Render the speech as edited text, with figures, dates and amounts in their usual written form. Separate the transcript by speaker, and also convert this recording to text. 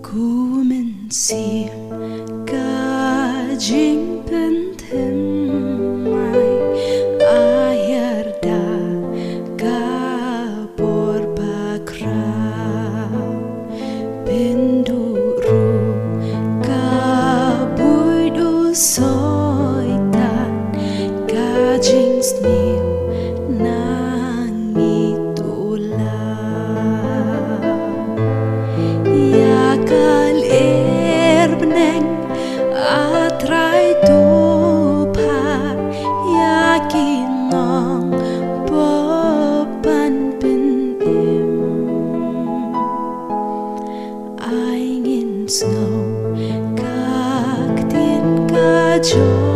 Speaker 1: Ku mynsiem jing pynthymmai akhir kapur bakrau penduru kabuidu soitan jing sniu nangi atrai tupa yakinong popan pinim ai ngin snow kak tin ka jo